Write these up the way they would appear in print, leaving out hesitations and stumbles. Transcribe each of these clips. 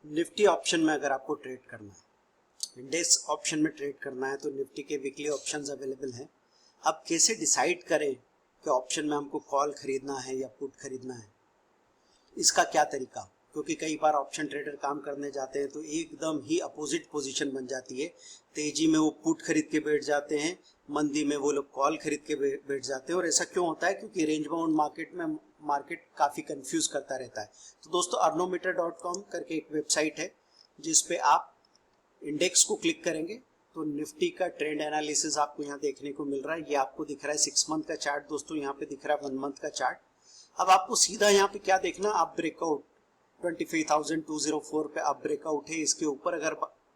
Nifty option में अगर आपको ट्रेड करना है, इंडेक्स ऑप्शन में ट्रेड करना है तो निफ्टी के वीकली ऑप्शंस अवेलेबल हैं। अब कैसे डिसाइड करें कि ऑप्शन में हमको कॉल खरीदना है या पुट खरीदना है, इसका क्या तरीका? क्योंकि कई बार ऑप्शन ट्रेडर काम करने जाते हैं तो एकदम ही अपोजिट पोजीशन बन जाती है। तेजी में वो पुट खरीद के बैठ जाते हैं, मंदी में वो लोग कॉल खरीद के बैठ जाते हैं। और ऐसा क्यों होता है? क्योंकि रेंज बाउंड मार्केट में मार्केट काफ़ी कंफ्यूज करता रहता है। तो दोस्तों arnometer.com करके एक वेबसाइट है जिस पे आप इंडेक्स को क्लिक करेंगे तो निफ्टी का ट्रेंड एनालिसिस आपको यहाँ देखने को मिल रहा है। ये आपको दिख रहा है 6 मंथ का चार्ट दोस्तों, यहाँ पे दिख रहा है 1 मंथ का चार्ट। अब आपको सीधा यहाँ पे क्या देखना, आप ब्रेकआउट 25,204 पे आप ब्रेकआउट है, इसके ऊपर अगर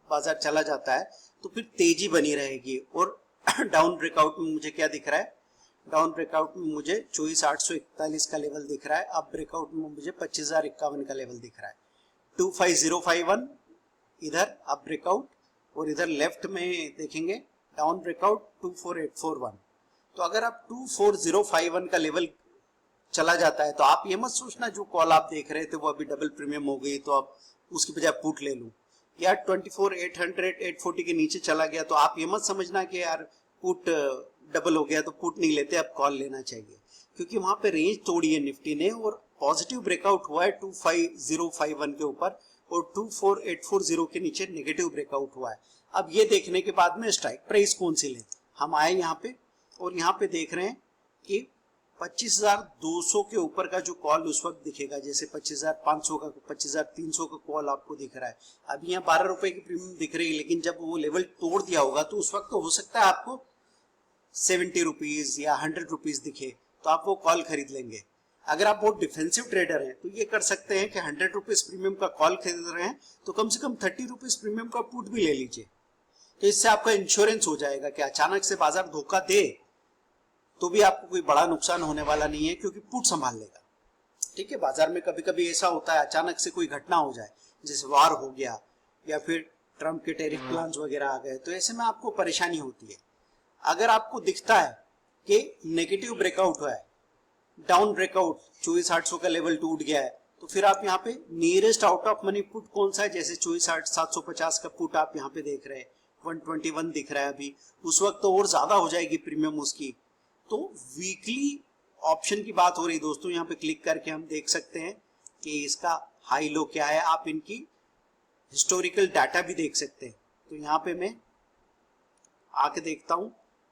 बाजार चला जाता है तो फिर तेजी बनी रहेगी। और डाउन ब्रेकआउट में मुझे क्या दिख रहा है, डाउन ब्रेकआउट में मुझे 24,841 का लेवल दिख रहा है। अब ब्रेकआउट में मुझे 25,051 का लेवल दिख रहा है। 25,051 इधर अब ब्रेकआउट, और इधर लेफ्ट में देखेंगे डाउन ब्रेकआउट 24,841। तो अगर आप 24,051 का लेवल चला जाता है तो आप ये मत सोचना जो कॉल आप देख रहे थे वो अभी डबल प्रीमियम हो गई तो अब उसकी बजाय पुट ले लूं, या 24,800 840 के नीचे चला गया तो आप ये मत समझना कि यार पुट डबल हो गया तो पुट नहीं लेते, अब कॉल लेना चाहिए। क्योंकि वहां पे रेंज तोड़ी है निफ्टी ने और पॉजिटिव ब्रेकआउट हुआ है 25,051 के ऊपर और 24,840 के नीचे नेगेटिव ब्रेकआउट हुआ है। अब ये देखने के बाद में स्ट्राइक प्राइस कौन सी लें, हम आए यहाँ पे और यहाँ पे देख रहे हैं कि 25,200 के ऊपर का जो कॉल उस वक्त दिखेगा, जैसे 25,500 का 25,300 का कॉल आपको दिख रहा है। अभी यहाँ 12 रुपए की प्रीमियम दिख रही है, लेकिन जब वो लेवल तोड़ दिया होगा तो उस वक्त तो हो सकता है आपको 70 रुपीज या 100 रुपीज दिखे तो आप वो कॉल खरीद लेंगे। अगर आप बहुत डिफेंसिव ट्रेडर हैं तो ये कर सकते हैं कि 100 रुपीज प्रीमियम का कॉल खरीद रहे हैं तो कम से कम 30 रुपीज प्रीमियम का पुट भी ले लीजिए। तो इससे आपका इंश्योरेंस हो जाएगा कि अचानक से बाजार धोखा दे तो भी आपको कोई बड़ा नुकसान होने वाला नहीं है, क्योंकि पुट संभाल लेगा। ठीक है, बाजार में कभी कभी ऐसा होता है अचानक से कोई घटना हो जाए, जैसे वार हो गया या फिर ट्रम्प के टैरिफ प्लान्स वगैरह आ गए, तो ऐसे में आपको परेशानी होती है। अगर आपको दिखता है कि नेगेटिव ब्रेकआउट हुआ है, डाउन ब्रेकआउट 24,800 का लेवल टूट गया है, तो फिर आप यहाँ पे nearest out of money put कौन सा है, जैसे 24,750 का पुट आप यहाँ पे देख रहे हैं, 121 दिख रहा है अभी, उस वक्त तो और ज्यादा हो जाएगी प्रीमियम उसकी। तो वीकली ऑप्शन की बात हो रही दोस्तों, यहाँ पे क्लिक करके हम देख सकते हैं कि इसका हाई लो क्या है, आप इनकी हिस्टोरिकल डाटा भी देख सकते हैं। तो यहाँ पे मैं आके देखता हूँ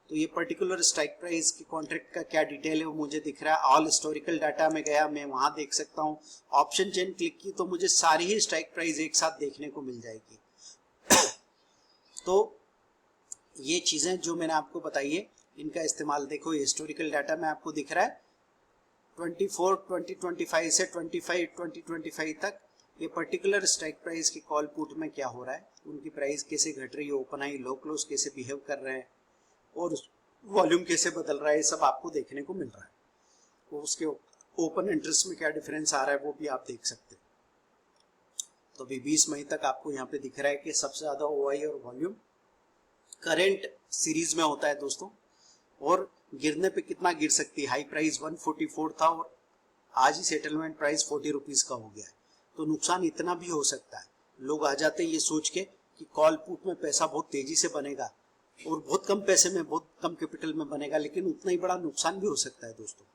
तो ये पर्टिकुलर स्ट्राइक प्राइस की कॉन्ट्रैक्ट का क्या डिटेल है वो मुझे दिख रहा है। ऑल हिस्टोरिकल डाटा में गया, मैं वहां देख सकता हूँ। ऑप्शन चेन क्लिक की तो मुझे सारी ही स्ट्राइक प्राइस एक साथ देखने को मिल जाएगी। तो ये चीजें जो मैंने आपको बताई है इनका इस्तेमाल देखो, हिस्टोरिकल डाटा में आपको दिख रहा है 24/2025 से 25/2025 तक ये पर्टिकुलर स्ट्राइक प्राइस की कॉल पुट में क्या हो रहा है, उनकी प्राइस कैसे घट रही है, ओपन आई लो क्लोज कैसे बिहेव कर रहे हैं और वॉल्यूम कैसे बदल रहा है, ये सब आपको देखने को मिल रहा है। तो उसके ओपन इंटरेस्ट में क्या डिफरेंस आ रहा है वो भी आप देख सकते हैं। तो अभी 20 मई तक आपको यहाँ पे दिख रहा है कि सबसे ज्यादा ओआई और वॉल्यूम करेंट सीरीज में होता है दोस्तों, और गिरने पे कितना गिर सकती है, हाई प्राइस 144 था और आज ही सेटलमेंट प्राइस 40 रुपीज का हो गया है, तो नुकसान इतना भी हो सकता है। लोग आ जाते हैं ये सोच के कि कॉल पुट में पैसा बहुत तेजी से बनेगा और बहुत कम पैसे में बहुत कम कैपिटल में बनेगा, लेकिन उतना ही बड़ा नुकसान भी हो सकता है दोस्तों।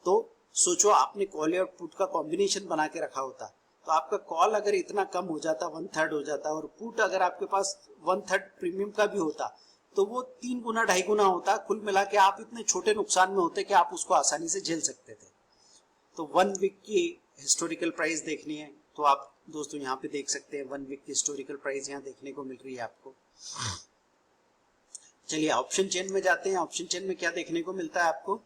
तो सोचो आपने कॉल और पुट का कॉम्बिनेशन बना के रखा होता तो आपका कॉल अगर इतना कम हो जाता, 1/3 हो जाता, और पुट अगर आपके पास 1/3 प्रीमियम का भी होता तो वो 3 गुना 2.5 गुना होता। कुल मिला के आप इतने छोटे नुकसान में होते कि आप उसको आसानी से झेल सकते थे। तो 1 वीक की हिस्टोरिकल प्राइस देखनी है तो आप दोस्तों यहाँ पे देख सकते हैं 1 वीक की हिस्टोरिकल प्राइस यहाँ देखने को मिल रही है आपको। चलिए ऑप्शन चेन में जाते हैं। ऑप्शन चेन में क्या देखने को मिलता है आपको,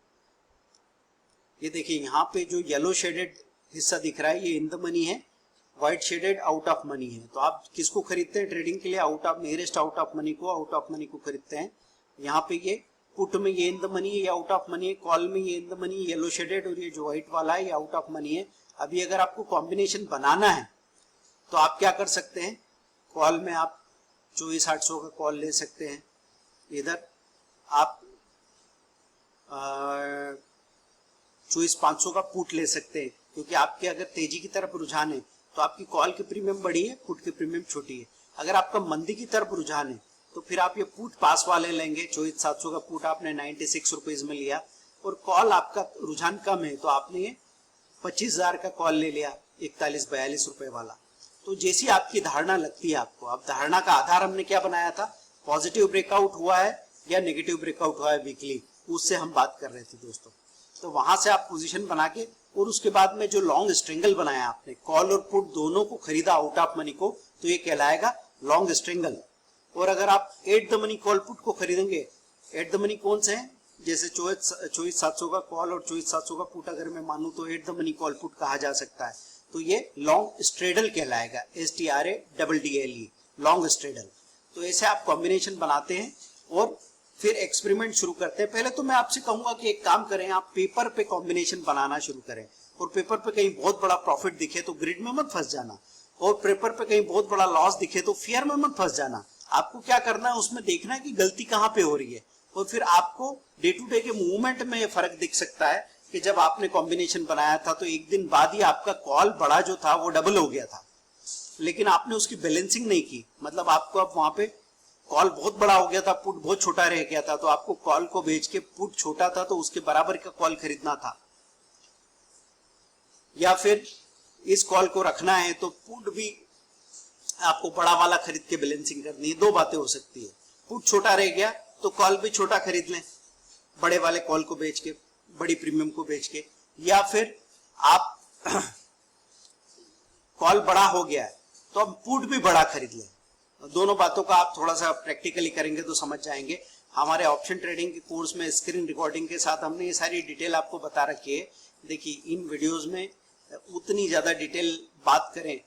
ये देखिए यहाँ पे जो येलो शेडेड हिस्सा दिख रहा है ये इन द मनी है, white shaded out of money है। तो आप किसको खरीदते हैं ट्रेडिंग के लिए, out of nearest out of money को, आउट ऑफ मनी को खरीदते हैं। यहाँ पे ये पुट में ये इन द मनी है, ये आउट ऑफ मनी है, कॉल में ये in the money yellow shaded, और ये जो व्हाइट वाला है ये आउट ऑफ मनी है। अभी अगर आपको कॉम्बिनेशन बनाना है तो आप क्या कर सकते हैं, कॉल में आप 24,800 का कॉल ले सकते हैं, इधर आप 24,500 का पुट ले सकते हैं, क्योंकि आपके अगर तेजी की तरफ रुझान है तो आपकी कॉल की प्रीमियम बड़ी है, पुट की प्रीमियम छोटी है। अगर आपका मंदी की तरफ रुझान है तो फिर आप ये पुट पास वाले लेंगे। 24,700 का पुट आपने 96 रुपीज में लिया, और कॉल आपका रुझान कम है तो आपने ये 25,000 का कॉल ले लिया, 41-42 रुपए वाला। तो जैसी आपकी धारणा लगती है आपको, अब धारणा का आधार हमने क्या बनाया था, पॉजिटिव ब्रेकआउट हुआ है या नेगेटिव ब्रेकआउट हुआ है वीकली, उससे हम बात कर रहे थे दोस्तों। तो वहां से आप पोजीशन बना के, और उसके बाद में जो लॉन्ग स्ट्रिंगल बनाया आपने, कॉल और पुट दोनों को खरीदा आउट ऑफ मनी को, तो ये कहलाएगा लॉन्ग स्ट्रिंगल। और अगर आप at the money call put को खरीदेंगे, एट द मनी कौन से हैं, जैसे 24,700 का कॉल और 24,700 का पुट अगर मैं मानूं तो at the money call put कहा जा सकता है, तो ये लॉन्ग स्ट्रेडल कहलाएगा, STRADDLE, लॉन्ग स्ट्रेडल। तो ऐसे आप कॉम्बिनेशन बनाते हैं और फिर एक्सपेरिमेंट शुरू करते हैं। पहले तो मैं आपसे कहूंगा कि एक काम करें, आप पेपर पे कॉम्बिनेशन बनाना शुरू करें, और पेपर पे कहीं बहुत बड़ा प्रॉफिट दिखे तो ग्रिड में मत फंस जाना, और पेपर पे कहीं बहुत बड़ा लॉस दिखे तो फियर में मत फंस जाना। आपको क्या करना है, उसमें देखना है कि गलती कहाँ पे हो रही है, और फिर आपको डे टू डे के मूवमेंट में ये फर्क दिख सकता है कि जब आपने कॉम्बिनेशन बनाया था तो एक दिन बाद ही आपका कॉल बड़ा जो था वो डबल हो गया था, लेकिन आपने उसकी बैलेंसिंग नहीं की। मतलब आपको अब वहां पे कॉल बहुत बड़ा हो गया था, पुट बहुत छोटा रह गया था, तो आपको कॉल को बेच के पुट छोटा था तो उसके बराबर का कॉल खरीदना था, या फिर इस कॉल को रखना है तो पुट भी आपको बड़ा वाला खरीद के बैलेंसिंग करनी है। दो बातें हो सकती है, पुट छोटा रह गया तो कॉल भी छोटा खरीद लें, बड़े वाले कॉल को बेच के, बड़ी प्रीमियम को बेच के, या फिर आप कॉल बड़ा हो गया है तो अब पुट भी बड़ा खरीद लें। दोनों बातों का आप थोड़ा सा प्रैक्टिकली करेंगे तो समझ जाएंगे। हमारे ऑप्शन ट्रेडिंग के कोर्स में स्क्रीन रिकॉर्डिंग के साथ हमने ये सारी डिटेल आपको बता रखी है। देखिए, इन वीडियोस में उतनी ज्यादा डिटेल बात करें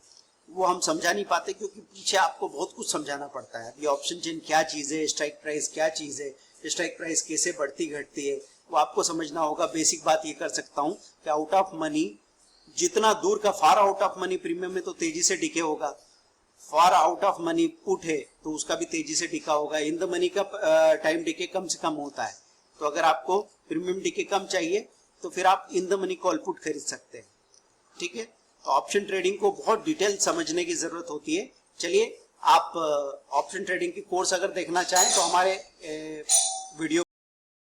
वो हम समझा नहीं पाते, क्योंकि पीछे आपको बहुत कुछ समझाना पड़ता है। ये ऑप्शन चेन क्या चीज है, स्ट्राइक प्राइस क्या चीज है, स्ट्राइक प्राइस कैसे बढ़ती घटती है, वो आपको समझना होगा। बेसिक बात ये कर सकता हूँ कि आउट ऑफ मनी, जितना दूर का far out of money premium में तो तेजी से डिके होगा, far out of money put है तो उसका भी तेजी से डिका होगा। इन द मनी का टाइम डिके कम से कम होता है, तो अगर आपको प्रीमियम डिके कम चाहिए तो फिर आप in the money call put खरीद सकते हैं। ठीक है, तो ऑप्शन ट्रेडिंग को बहुत डिटेल समझने की जरूरत होती है। चलिए, आप ऑप्शन ट्रेडिंग की कोर्स अगर देखना चाहें तो हमारे वीडियो